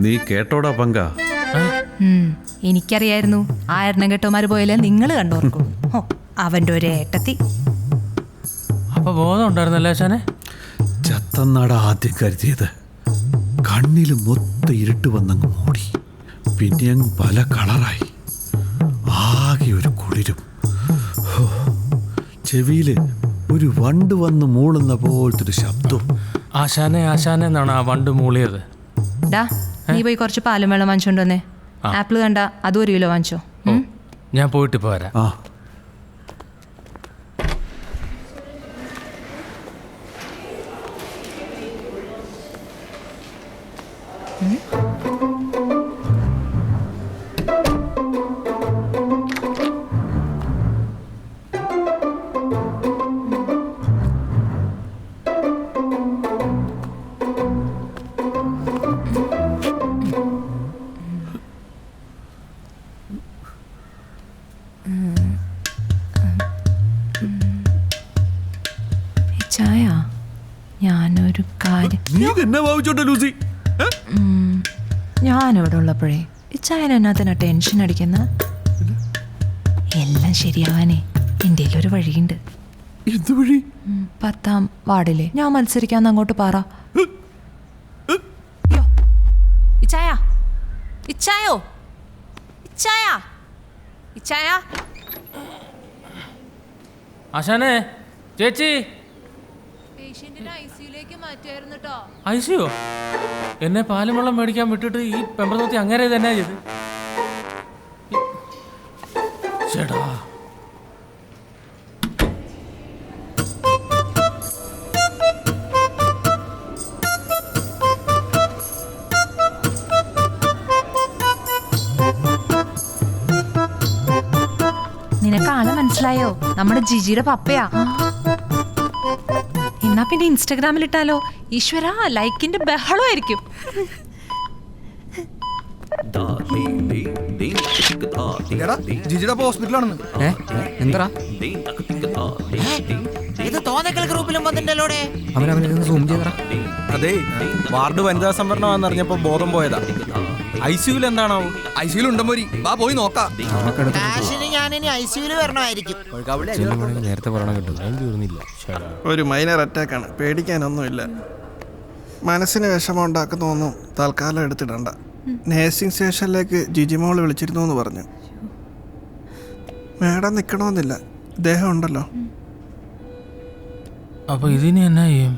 നീ കേട്ടോടാ പങ്ക? എനിക്കറിയായിരുന്നു ആ എണ്ണം കെട്ടോമാര് പോയാലേ നിങ്ങൾ കണ്ടോർക്കും. അവന്റെ ഒരു ഏട്ടത്തി. അപ്പൊ ബോധം ഉണ്ടായിരുന്നല്ലേ ആശാനെ? ചത്തന്നാട ആദ്യം കരുതിയത്. കണ്ണിൽ മൊത്തം ഇരുട്ട് വന്നങ്ങ് മൂടി. പിന്നെ അങ്ങ് പല കളറായി. ആകെ ഒരു കുളിരും. ചെവിയില് ഒരു വണ്ട് വന്ന് മൂളുന്ന പോലത്തെ ഒരു ശബ്ദം. ആശാനെ ആശാനെ എന്നാണ് ആ വണ്ട് മൂളിയത്. ഡാ, നീ പോയി കുറച്ച് പാലും വെള്ളം വാങ്ങിച്ചോണ്ട് വന്നേ. ആപ്പിൾ കണ്ട അതും 1 കിലോ വാങ്ങിച്ചോ. ഞാൻ പോയിട്ട് ഇപ്പൊ വരാം. ആ ചായ ഞാനൊരു കാര്യം. ഞാനിവിടെ ഉള്ളപ്പോഴേ ഈ ചായന എന്നാത്തിനാ ടെൻഷൻ അടിക്കുന്ന? എല്ലാം ശരിയാവാനേ എൻ്റെ ഒരു വഴിയുണ്ട്. എന്ത് വഴി? 10ാം വാർഡിലെ ഞാൻ മത്സരിക്കാന്ന് അങ്ങോട്ട് പറ. ഇച്ചായ, ഇച്ചായോ, ഇച്ചായ, ഇച്ചായ. ആശാനെ, ചേച്ചി. ഐസിയോ? എന്നെ പാലും വെള്ളം മേടിക്കാൻ വിട്ടിട്ട് ഈ പെമ്പറത്തി അങ്ങനെ തന്നെ ചെയ്ത്. ചേട്ടാ, നിനക്ക് ആളെ മനസ്സിലായോ? നമ്മുടെ ജിജിയുടെ പപ്പയാ. എന്നാ പിന്നെ ഇൻസ്റ്റാഗ്രാമിൽ ഇട്ടാലോ? ഈശ്വര, ലൈക്കിന്റെ ബഹളമായിരിക്കും. അതെ, വാർഡ് വനിതാ സംവരണമാണെന്നറിഞ്ഞപ്പോ ബോധം പോയതാ. ഐസിയുൽ എന്താണാവും? ഐസിയുൽ ഉണ്ടമോരി, വാ പോയി നോക്കാം. ഒരു മൈനർ അറ്റാക്കാണ്, പേടിക്കാനൊന്നുമില്ല. മനസ്സിന് വിഷമം ഉണ്ടാക്കുന്നൊന്നും തൽക്കാലം എടുത്തിടണ്ട. നേഴ്സിംഗ് സ്റ്റേഷനിലേക്ക് ജിജിമോള് വിളിച്ചിരുന്നു എന്ന് പറഞ്ഞു. മേഡം നിൽക്കണമെന്നില്ല, ദേഹം ഉണ്ടല്ലോ. അപ്പൊ ഇതിന് എന്നാ ചെയ്യും?